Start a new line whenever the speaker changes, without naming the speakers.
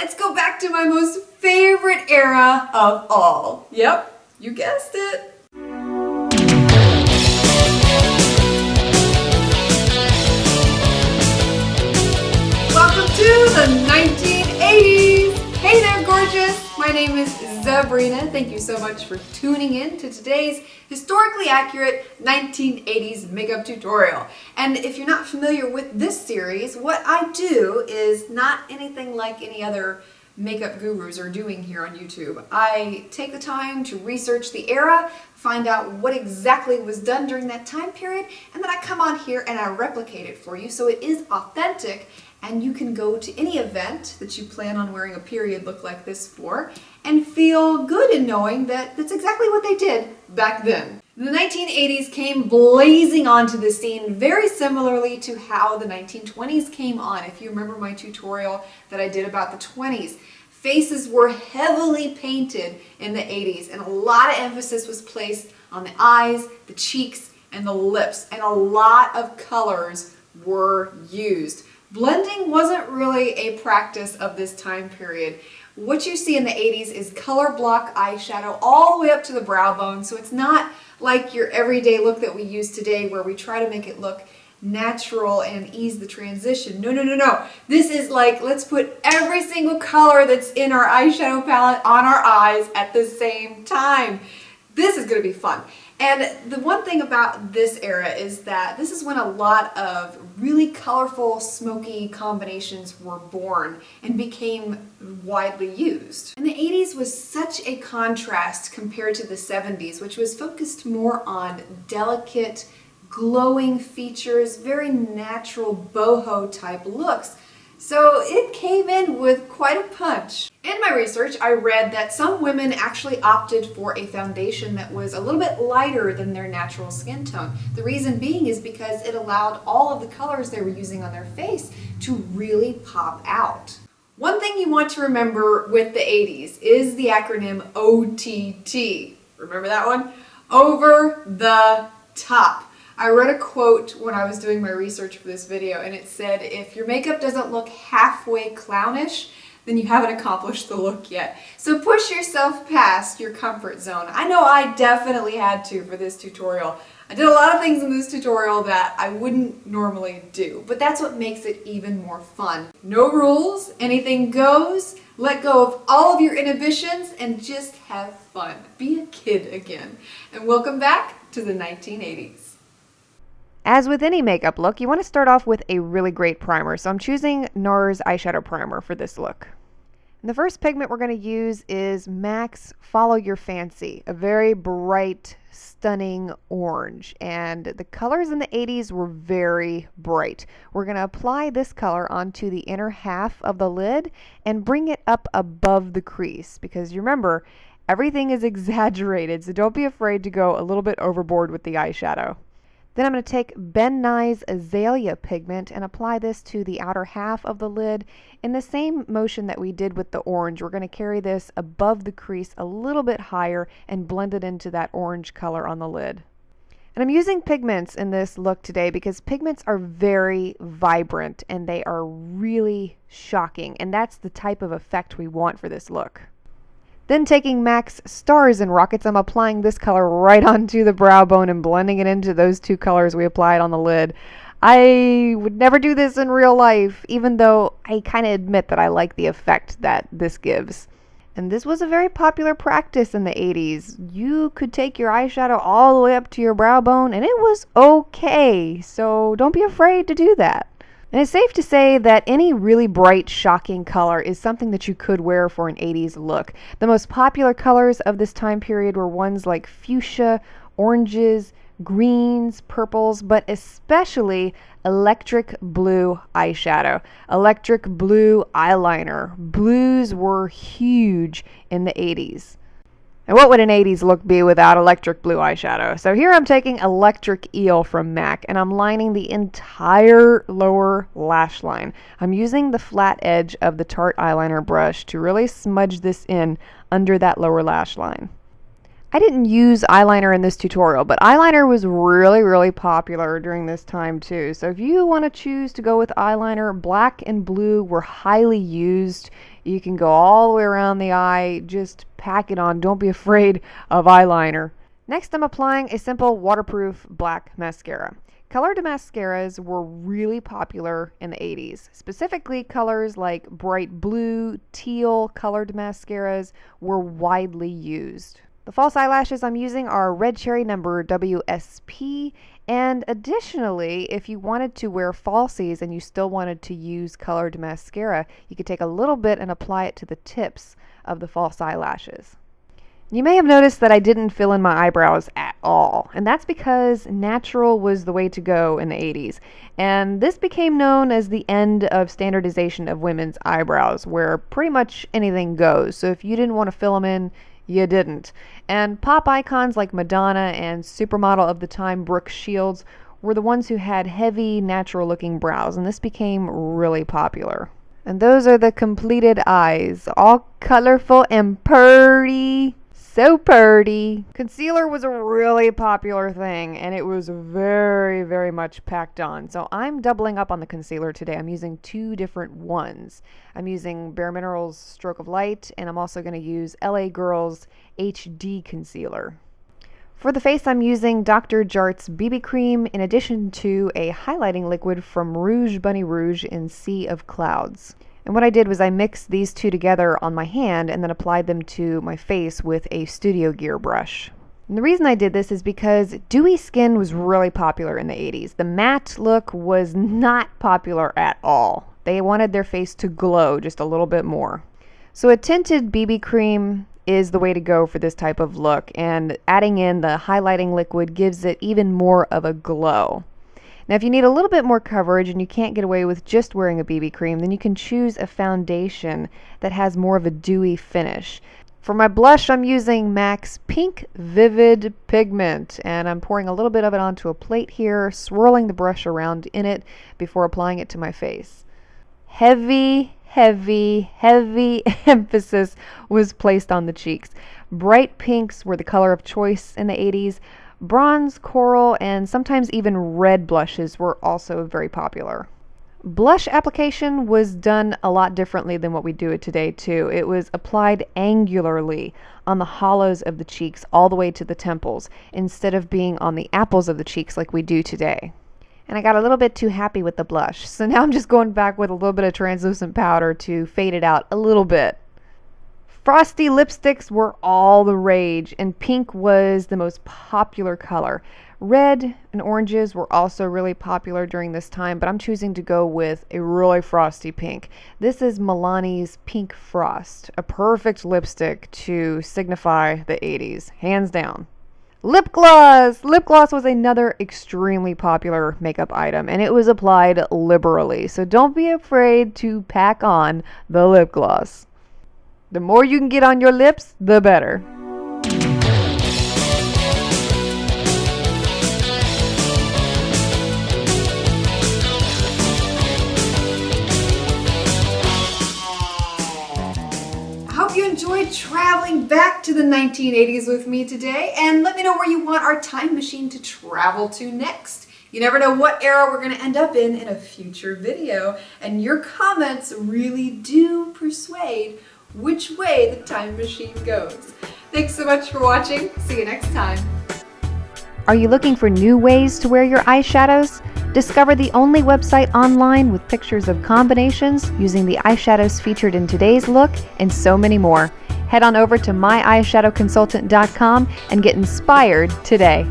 let's go back to my most favorite era of all. Yep, you guessed it. Welcome to the 1980s. Hey there, gorgeous. My name is Sabrina. Thank you so much for tuning in to today's historically accurate 1980s makeup tutorial. And if you're not familiar with this series, what I do is not anything like any other makeup gurus are doing here on YouTube. I take the time to research the era, find out what exactly was done during that time period, and then I come on here and I replicate it for you so it is authentic and you can go to any event that you plan on wearing a period look like this for and feel good in knowing that that's exactly what they did back then. The 1980s came blazing onto the scene very similarly to how the 1920s came on. If you remember my tutorial that I did about the 20s, faces were heavily painted in the 80s and a lot of emphasis was placed on the eyes, the cheeks, and the lips, and a lot of colors were used. Blending wasn't really a practice of this time period. What you see in the 80s is color block eyeshadow all the way up to the brow bone, so it's not like your everyday look that we use today where we try to make it look natural and ease the transition. No, no, no, no. This is like, let's put every single color that's in our eyeshadow palette on our eyes at the same time. This is going to be fun. And the one thing about this era is that this is when a lot of really colorful, smoky combinations were born and became widely used. And the 80s was such a contrast compared to the 70s, which was focused more on delicate, glowing features, very natural boho type looks. So it came in with quite a punch. In my research, I read that some women actually opted for a foundation that was a little bit lighter than their natural skin tone. The reason being is because it allowed all of the colors they were using on their face to really pop out. One thing you want to remember with the 80s is the acronym OTT. Remember that one? Over the top. I read a quote when I was doing my research for this video, and it said, if your makeup doesn't look halfway clownish, then you haven't accomplished the look yet. So push yourself past your comfort zone. I know I definitely had to for this tutorial. I did a lot of things in this tutorial that I wouldn't normally do, but that's what makes it even more fun. No rules, anything goes, let go of all of your inhibitions, and just have fun. Be a kid again. And welcome back to the 1980s.
As with any makeup look, you want to start off with a really great primer. So I'm choosing NARS eyeshadow primer for this look. And the first pigment we're going to use is MAC's Follow Your Fancy, a very bright, stunning orange. And the colors in the 80s were very bright. We're going to apply this color onto the inner half of the lid and bring it up above the crease, because you remember, everything is exaggerated, so don't be afraid to go a little bit overboard with the eyeshadow. Then I'm going to take Nye Azalea pigment and apply this to the outer half of the lid in the same motion that we did with the orange. We're going to carry this above the crease a little bit higher and blend it into that orange color on the lid. And I'm using pigments in this look today because pigments are very vibrant and they are really shocking, and that's the type of effect we want for this look. Then taking MAC's Stars and Rockets, I'm applying this color right onto the brow bone and blending it into those two colors we applied on the lid. I would never do this in real life, even though I kind of admit that I like the effect that this gives. And this was a very popular practice in the 80s. You could take your eyeshadow all the way up to your brow bone and it was okay, so don't be afraid to do that. And it's safe to say that any really bright, shocking color is something that you could wear for an 80s look. The most popular colors of this time period were ones like fuchsia, oranges, greens, purples, but especially electric blue eyeshadow, electric blue eyeliner. Blues were huge in the 80s. And what would an 80s look be without electric blue eyeshadow? So here I'm taking Electric Eel from MAC and I'm lining the entire lower lash line. I'm using the flat edge of the Tarte eyeliner brush to really smudge this in under that lower lash line. I didn't use eyeliner in this tutorial, but eyeliner was really popular during this time too. So if you want to choose to go with eyeliner, black and blue were highly used. You can go all the way around the eye, just pack it on. Don't be afraid of eyeliner. Next, I'm applying a simple waterproof black mascara. Colored mascaras were really popular in the 80s. Specifically, colors like bright blue, teal colored mascaras were widely used. The false eyelashes I'm using are Red Cherry number WSP, and additionally, if you wanted to wear falsies and you still wanted to use colored mascara, you could take a little bit and apply it to the tips of the false eyelashes. You may have noticed that I didn't fill in my eyebrows at all, and that's because natural was the way to go in the 80s. And this became known as the end of standardization of women's eyebrows, where pretty much anything goes. So if you didn't want to fill them in, you didn't. And pop icons like Madonna and supermodel of the time Brooke Shields were the ones who had heavy, natural-looking brows, and this became really popular. And those are the completed eyes, all colorful and purdy. So purdy. Concealer was a really popular thing, and it was very much packed on. So I'm doubling up on the concealer today. I'm using two different ones. I'm using Bare Minerals Stroke of Light, and I'm also going to use LA Girl's HD Concealer. For the face, I'm using Dr. Jart's BB Cream in addition to a highlighting liquid from Rouge Bunny Rouge in Sea of Clouds. And what I did was I mixed these two together on my hand and then applied them to my face with a Studio Gear brush. And the reason I did this is because dewy skin was really popular in the 80s. The matte look was not popular at all. They wanted their face to glow just a little bit more. So a tinted BB cream is the way to go for this type of look, and adding in the highlighting liquid gives it even more of a glow. Now, if you need a little bit more coverage and you can't get away with just wearing a BB cream, then you can choose a foundation that has more of a dewy finish. For my blush, I'm using MAC's Pink Vivid Pigment, and I'm pouring a little bit of it onto a plate here, swirling the brush around in it before applying it to my face. Heavy emphasis was placed on the cheeks. Bright pinks were the color of choice in the 80s. Bronze, coral, and sometimes even red blushes were also very popular. Blush application was done a lot differently than what we do it today too. It was applied angularly on the hollows of the cheeks all the way to the temples, instead of being on the apples of the cheeks like we do today. And I got a little bit too happy with the blush, so now I'm just going back with a little bit of translucent powder to fade it out a little bit. Frosty lipsticks were all the rage, and pink was the most popular color. Red and oranges were also really popular during this time, but I'm choosing to go with a really frosty pink. This is Milani's Pink Frost, a perfect lipstick to signify the 80s, hands down. Lip gloss! Lip gloss was another extremely popular makeup item, and it was applied liberally, so don't be afraid to pack on the lip gloss. The more you can get on your lips, the better.
I hope you enjoyed traveling back to the 1980s with me today, and let me know where you want our time machine to travel to next. You never know what era we're going to end up in a future video, and your comments really do persuade which way the time machine goes. Thanks so much for watching. See you next time.
Are you looking for new ways to wear your eyeshadows? Discover the only website online with pictures of combinations using the eyeshadows featured in today's look and so many more. Head on over to myeyeshadowconsultant.com and get inspired today.